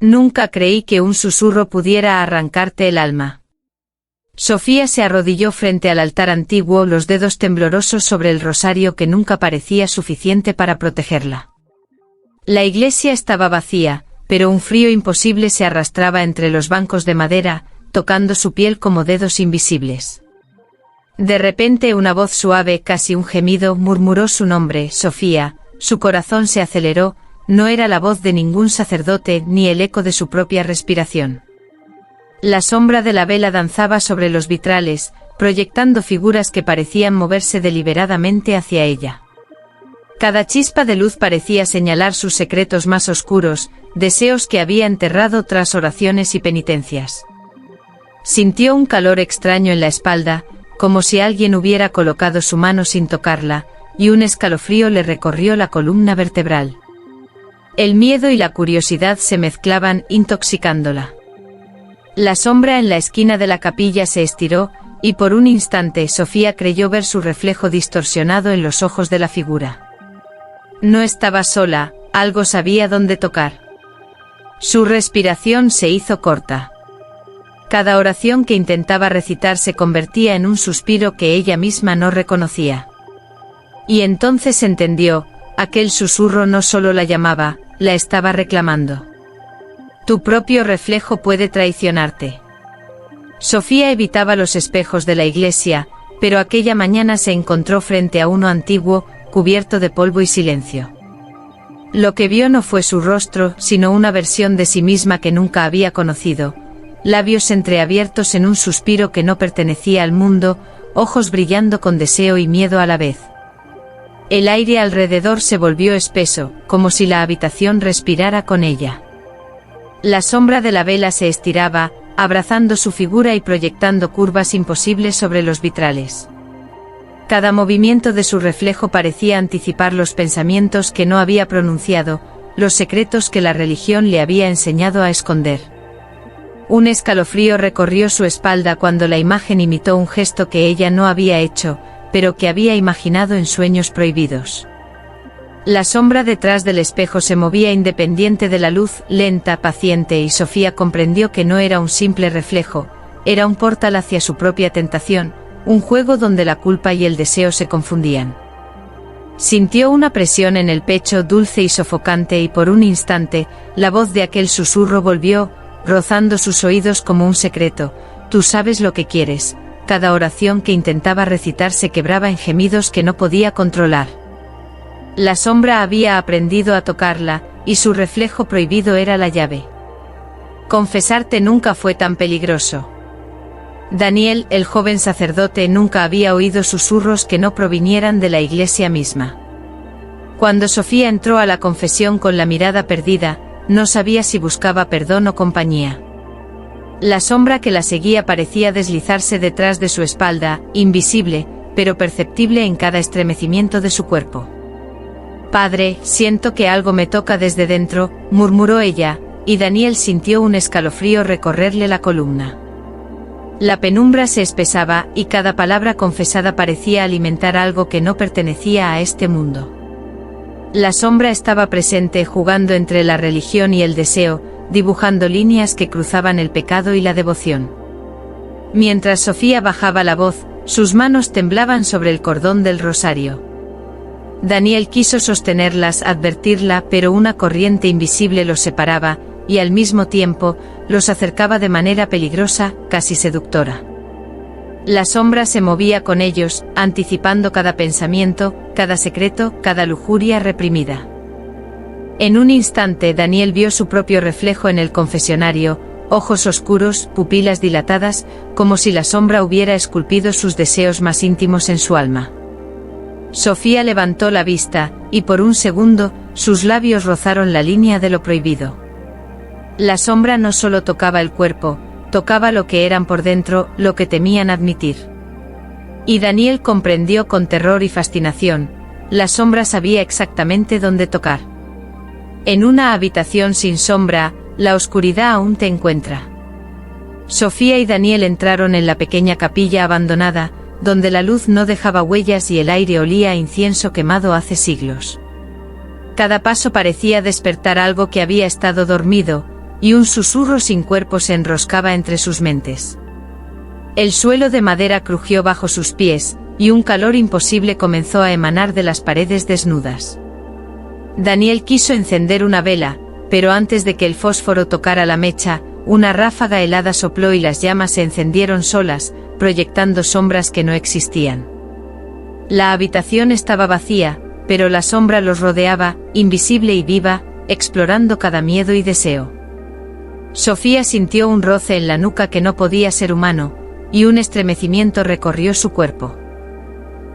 Nunca creí que un susurro pudiera arrancarte el alma. Sofía se arrodilló frente al altar antiguo, los dedos temblorosos sobre el rosario que nunca parecía suficiente para protegerla. La iglesia estaba vacía, pero un frío imposible se arrastraba entre los bancos de madera, tocando su piel como dedos invisibles. De repente una voz suave, casi un gemido, murmuró su nombre, Sofía. Su corazón se aceleró, no era la voz de ningún sacerdote ni el eco de su propia respiración. La sombra de la vela danzaba sobre los vitrales, proyectando figuras que parecían moverse deliberadamente hacia ella. Cada chispa de luz parecía señalar sus secretos más oscuros, deseos que había enterrado tras oraciones y penitencias. Sintió un calor extraño en la espalda, como si alguien hubiera colocado su mano sin tocarla, y un escalofrío le recorrió la columna vertebral. El miedo y la curiosidad se mezclaban, intoxicándola. La sombra en la esquina de la capilla se estiró, y por un instante Sofía creyó ver su reflejo distorsionado en los ojos de la figura. No estaba sola, algo sabía dónde tocar. Su respiración se hizo corta. Cada oración que intentaba recitar se convertía en un suspiro que ella misma no reconocía. Y entonces entendió, aquel susurro no solo la llamaba, la estaba reclamando. Tu propio reflejo puede traicionarte. Sofía evitaba los espejos de la iglesia, pero aquella mañana se encontró frente a uno antiguo, cubierto de polvo y silencio. Lo que vio no fue su rostro, sino una versión de sí misma que nunca había conocido, labios entreabiertos en un suspiro que no pertenecía al mundo, ojos brillando con deseo y miedo a la vez. El aire alrededor se volvió espeso, como si la habitación respirara con ella. La sombra de la vela se estiraba, abrazando su figura y proyectando curvas imposibles sobre los vitrales. Cada movimiento de su reflejo parecía anticipar los pensamientos que no había pronunciado, los secretos que la religión le había enseñado a esconder. Un escalofrío recorrió su espalda cuando la imagen imitó un gesto que ella no había hecho, pero que había imaginado en sueños prohibidos. La sombra detrás del espejo se movía independiente de la luz, lenta, paciente, y Sofía comprendió que no era un simple reflejo, era un portal hacia su propia tentación, un juego donde la culpa y el deseo se confundían. Sintió una presión en el pecho dulce y sofocante y por un instante, la voz de aquel susurro volvió, rozando sus oídos como un secreto, tú sabes lo que quieres. Cada oración que intentaba recitar se quebraba en gemidos que no podía controlar. La sombra había aprendido a tocarla, y su reflejo prohibido era la llave. Confesarte nunca fue tan peligroso. Daniel, el joven sacerdote, nunca había oído susurros que no provinieran de la iglesia misma. Cuando Sofía entró a la confesión con la mirada perdida, no sabía si buscaba perdón o compañía. La sombra que la seguía parecía deslizarse detrás de su espalda, invisible, pero perceptible en cada estremecimiento de su cuerpo. Padre, siento que algo me toca desde dentro, murmuró ella, y Daniel sintió un escalofrío recorrerle la columna. La penumbra se espesaba, y cada palabra confesada parecía alimentar algo que no pertenecía a este mundo. La sombra estaba presente, jugando entre la religión y el deseo, dibujando líneas que cruzaban el pecado y la devoción. Mientras Sofía bajaba la voz, sus manos temblaban sobre el cordón del rosario. Daniel quiso sostenerlas, advertirla, pero una corriente invisible los separaba, y al mismo tiempo, los acercaba de manera peligrosa, casi seductora. La sombra se movía con ellos, anticipando cada pensamiento, cada secreto, cada lujuria reprimida. En un instante Daniel vio su propio reflejo en el confesionario, ojos oscuros, pupilas dilatadas, como si la sombra hubiera esculpido sus deseos más íntimos en su alma. Sofía levantó la vista, y por un segundo, sus labios rozaron la línea de lo prohibido. La sombra no solo tocaba el cuerpo, tocaba lo que eran por dentro, lo que temían admitir. Y Daniel comprendió con terror y fascinación, la sombra sabía exactamente dónde tocar. En una habitación sin sombra, la oscuridad aún te encuentra. Sofía y Daniel entraron en la pequeña capilla abandonada, donde la luz no dejaba huellas y el aire olía a incienso quemado hace siglos. Cada paso parecía despertar algo que había estado dormido, y un susurro sin cuerpo se enroscaba entre sus mentes. El suelo de madera crujió bajo sus pies, y un calor imposible comenzó a emanar de las paredes desnudas. Daniel quiso encender una vela, pero antes de que el fósforo tocara la mecha, una ráfaga helada sopló y las llamas se encendieron solas, proyectando sombras que no existían. La habitación estaba vacía, pero la sombra los rodeaba, invisible y viva, explorando cada miedo y deseo. Sofía sintió un roce en la nuca que no podía ser humano, y un estremecimiento recorrió su cuerpo.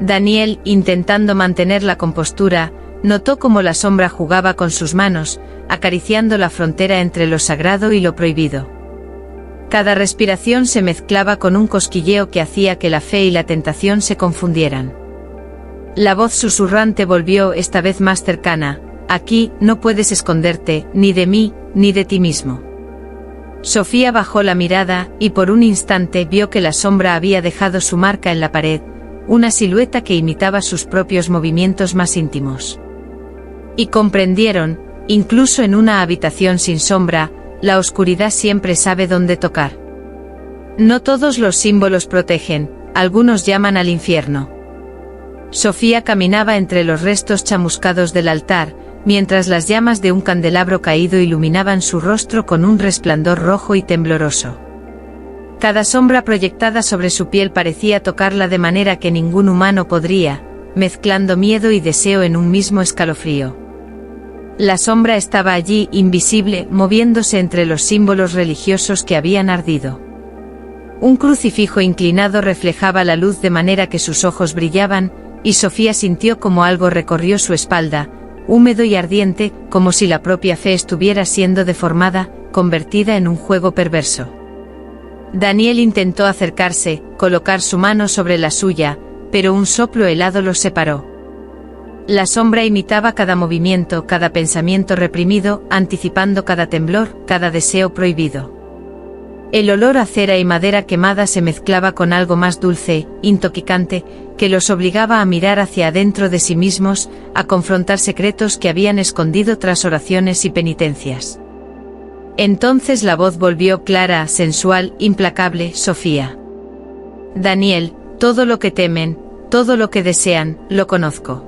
Daniel, intentando mantener la compostura, notó cómo la sombra jugaba con sus manos, acariciando la frontera entre lo sagrado y lo prohibido. Cada respiración se mezclaba con un cosquilleo que hacía que la fe y la tentación se confundieran. La voz susurrante volvió esta vez más cercana: aquí no puedes esconderte, ni de mí, ni de ti mismo. Sofía bajó la mirada, y por un instante vio que la sombra había dejado su marca en la pared, una silueta que imitaba sus propios movimientos más íntimos. Y comprendieron, incluso en una habitación sin sombra, la oscuridad siempre sabe dónde tocar. No todos los símbolos protegen, algunos llaman al infierno. Sofía caminaba entre los restos chamuscados del altar, mientras las llamas de un candelabro caído iluminaban su rostro con un resplandor rojo y tembloroso. Cada sombra proyectada sobre su piel parecía tocarla de manera que ningún humano podría, mezclando miedo y deseo en un mismo escalofrío. La sombra estaba allí, invisible, moviéndose entre los símbolos religiosos que habían ardido. Un crucifijo inclinado reflejaba la luz de manera que sus ojos brillaban, y Sofía sintió como algo recorrió su espalda, húmedo y ardiente, como si la propia fe estuviera siendo deformada, convertida en un juego perverso. Daniel intentó acercarse, colocar su mano sobre la suya, pero un soplo helado los separó. La sombra imitaba cada movimiento, cada pensamiento reprimido, anticipando cada temblor, cada deseo prohibido. El olor a cera y madera quemada se mezclaba con algo más dulce, intoxicante, que los obligaba a mirar hacia adentro de sí mismos, a confrontar secretos que habían escondido tras oraciones y penitencias. Entonces la voz volvió clara, sensual, implacable: Sofía. Daniel, todo lo que temen, todo lo que desean, lo conozco.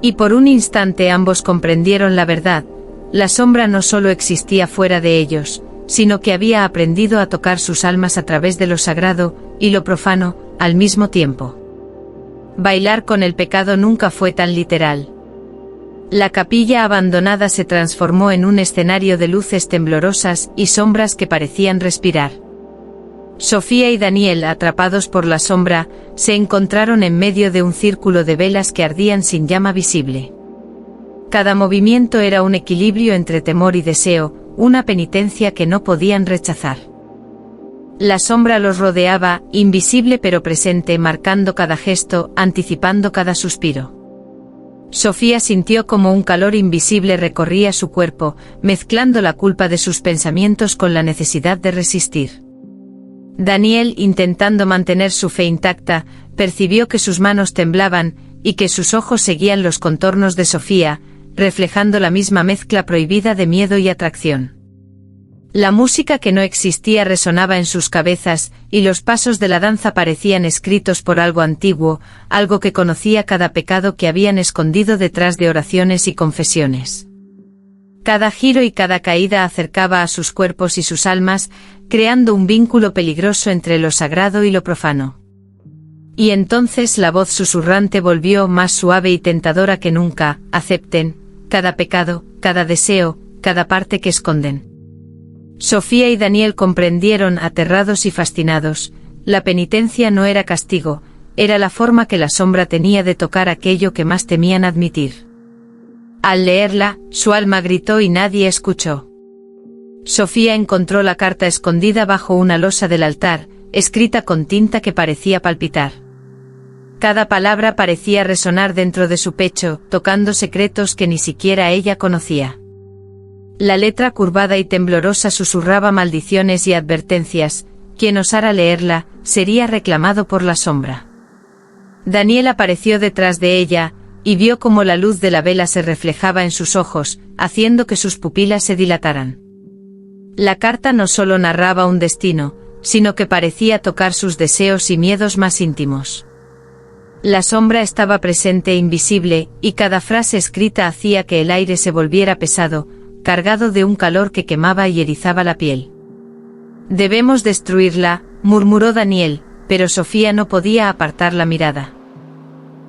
Y por un instante ambos comprendieron la verdad: la sombra no solo existía fuera de ellos, sino que había aprendido a tocar sus almas a través de lo sagrado y lo profano, al mismo tiempo. Bailar con el pecado nunca fue tan literal. La capilla abandonada se transformó en un escenario de luces temblorosas y sombras que parecían respirar. Sofía y Daniel, atrapados por la sombra, se encontraron en medio de un círculo de velas que ardían sin llama visible. Cada movimiento era un equilibrio entre temor y deseo, una penitencia que no podían rechazar. La sombra los rodeaba, invisible pero presente, marcando cada gesto, anticipando cada suspiro. Sofía sintió como un calor invisible recorría su cuerpo, mezclando la culpa de sus pensamientos con la necesidad de resistir. Daniel, intentando mantener su fe intacta, percibió que sus manos temblaban, y que sus ojos seguían los contornos de Sofía, reflejando la misma mezcla prohibida de miedo y atracción. La música que no existía resonaba en sus cabezas, y los pasos de la danza parecían escritos por algo antiguo, algo que conocía cada pecado que habían escondido detrás de oraciones y confesiones. Cada giro y cada caída acercaba a sus cuerpos y sus almas, creando un vínculo peligroso entre lo sagrado y lo profano. Y entonces la voz susurrante volvió, más suave y tentadora que nunca: acepten cada pecado, cada deseo, cada parte que esconden. Sofía y Daniel comprendieron, aterrados y fascinados: la penitencia no era castigo, era la forma que la sombra tenía de tocar aquello que más temían admitir. Al leerla, su alma gritó y nadie escuchó. Sofía encontró la carta escondida bajo una losa del altar, escrita con tinta que parecía palpitar. Cada palabra parecía resonar dentro de su pecho, tocando secretos que ni siquiera ella conocía. La letra curvada y temblorosa susurraba maldiciones y advertencias: quien osara leerla, sería reclamado por la sombra. Daniel apareció detrás de ella, y vio cómo la luz de la vela se reflejaba en sus ojos, haciendo que sus pupilas se dilataran. La carta no solo narraba un destino, sino que parecía tocar sus deseos y miedos más íntimos. La sombra estaba presente e invisible, y cada frase escrita hacía que el aire se volviera pesado, cargado de un calor que quemaba y erizaba la piel. «Debemos destruirla», murmuró Daniel, pero Sofía no podía apartar la mirada.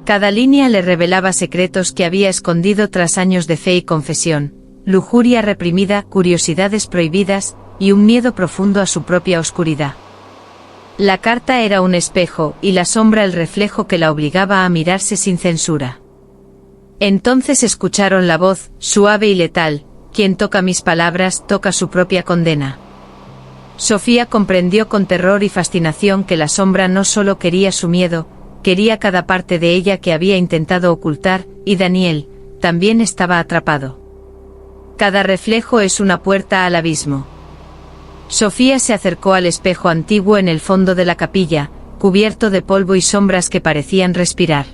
Cada línea le revelaba secretos que había escondido tras años de fe y confesión, lujuria reprimida, curiosidades prohibidas, y un miedo profundo a su propia oscuridad. La carta era un espejo, y la sombra el reflejo que la obligaba a mirarse sin censura. Entonces escucharon la voz, suave y letal: «Quien toca mis palabras, toca su propia condena». Sofía comprendió con terror y fascinación que la sombra no solo quería su miedo, quería cada parte de ella que había intentado ocultar, y Daniel también estaba atrapado. Cada reflejo es una puerta al abismo. Sofía se acercó al espejo antiguo en el fondo de la capilla, cubierto de polvo y sombras que parecían respirar.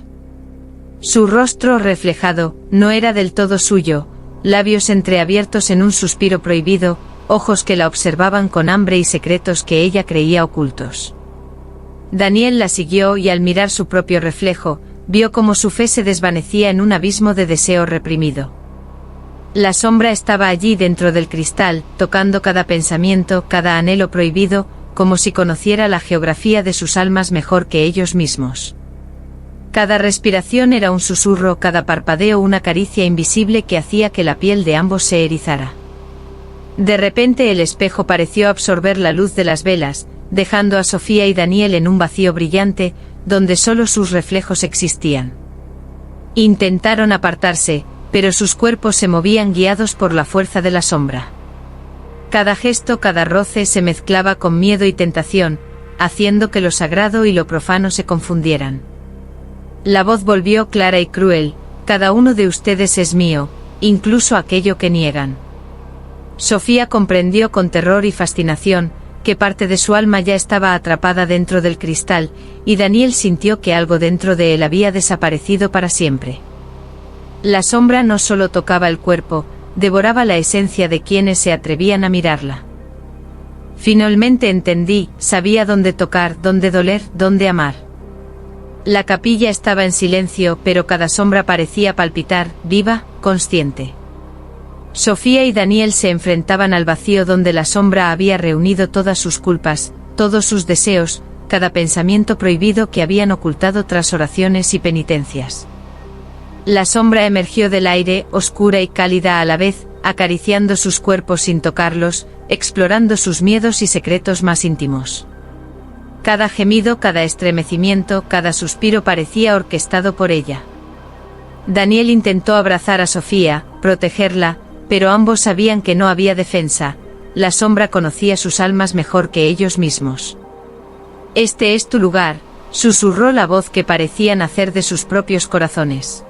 Su rostro reflejado no era del todo suyo, labios entreabiertos en un suspiro prohibido, ojos que la observaban con hambre y secretos que ella creía ocultos. Daniel la siguió y al mirar su propio reflejo, vio cómo su fe se desvanecía en un abismo de deseo reprimido. La sombra estaba allí dentro del cristal, tocando cada pensamiento, cada anhelo prohibido, como si conociera la geografía de sus almas mejor que ellos mismos. Cada respiración era un susurro, cada parpadeo una caricia invisible que hacía que la piel de ambos se erizara. De repente el espejo pareció absorber la luz de las velas, dejando a Sofía y Daniel en un vacío brillante, donde solo sus reflejos existían. Intentaron apartarse, pero sus cuerpos se movían guiados por la fuerza de la sombra. Cada gesto, cada roce se mezclaba con miedo y tentación, haciendo que lo sagrado y lo profano se confundieran. La voz volvió clara y cruel: «Cada uno de ustedes es mío, incluso aquello que niegan». Sofía comprendió con terror y fascinación que parte de su alma ya estaba atrapada dentro del cristal, y Daniel sintió que algo dentro de él había desaparecido para siempre. La sombra no solo tocaba el cuerpo, devoraba la esencia de quienes se atrevían a mirarla. Finalmente entendí, sabía dónde tocar, dónde doler, dónde amar. La capilla estaba en silencio, pero cada sombra parecía palpitar, viva, consciente. Sofía y Daniel se enfrentaban al vacío donde la sombra había reunido todas sus culpas, todos sus deseos, cada pensamiento prohibido que habían ocultado tras oraciones y penitencias. La sombra emergió del aire, oscura y cálida a la vez, acariciando sus cuerpos sin tocarlos, explorando sus miedos y secretos más íntimos. Cada gemido, cada estremecimiento, cada suspiro parecía orquestado por ella. Daniel intentó abrazar a Sofía, protegerla, pero ambos sabían que no había defensa. La sombra conocía sus almas mejor que ellos mismos. «Este es tu lugar», susurró la voz que parecía nacer de sus propios corazones.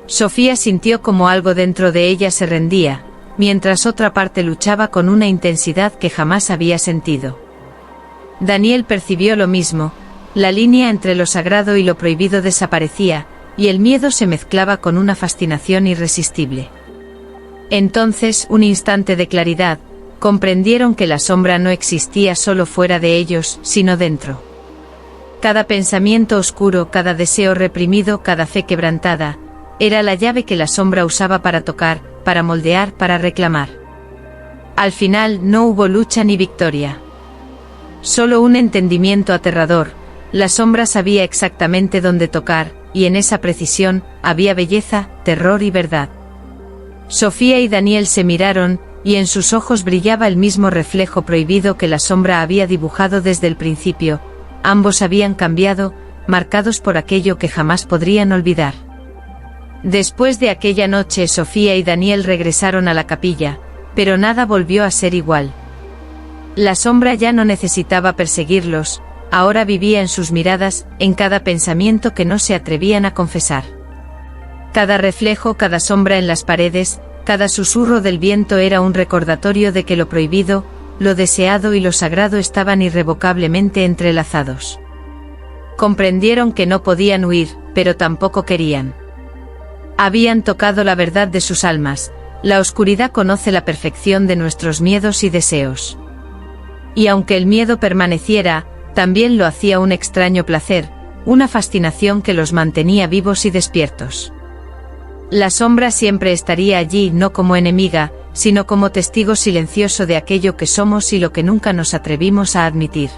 Sofía sintió como algo dentro de ella se rendía, mientras otra parte luchaba con una intensidad que jamás había sentido. Daniel percibió lo mismo: la línea entre lo sagrado y lo prohibido desaparecía, y el miedo se mezclaba con una fascinación irresistible. Entonces, un instante de claridad, comprendieron que la sombra no existía solo fuera de ellos, sino dentro. Cada pensamiento oscuro, cada deseo reprimido, cada fe quebrantada, era la llave que la sombra usaba para tocar, para moldear, para reclamar. Al final no hubo lucha ni victoria. Solo un entendimiento aterrador: la sombra sabía exactamente dónde tocar, y en esa precisión había belleza, terror y verdad. Sofía y Daniel se miraron, y en sus ojos brillaba el mismo reflejo prohibido que la sombra había dibujado desde el principio. Ambos habían cambiado, marcados por aquello que jamás podrían olvidar. Después de aquella noche, Sofía y Daniel regresaron a la capilla, pero nada volvió a ser igual. La sombra ya no necesitaba perseguirlos, ahora vivía en sus miradas, en cada pensamiento que no se atrevían a confesar. Cada reflejo, cada sombra en las paredes, cada susurro del viento era un recordatorio de que lo prohibido, lo deseado y lo sagrado estaban irrevocablemente entrelazados. Comprendieron que no podían huir, pero tampoco querían. Habían tocado la verdad de sus almas, La oscuridad conoce la perfección de nuestros miedos y deseos. Y aunque el miedo permaneciera, también lo hacía un extraño placer, una fascinación que los mantenía vivos y despiertos. La sombra siempre estaría allí no como enemiga, sino como testigo silencioso de aquello que somos y lo que nunca nos atrevimos a admitir.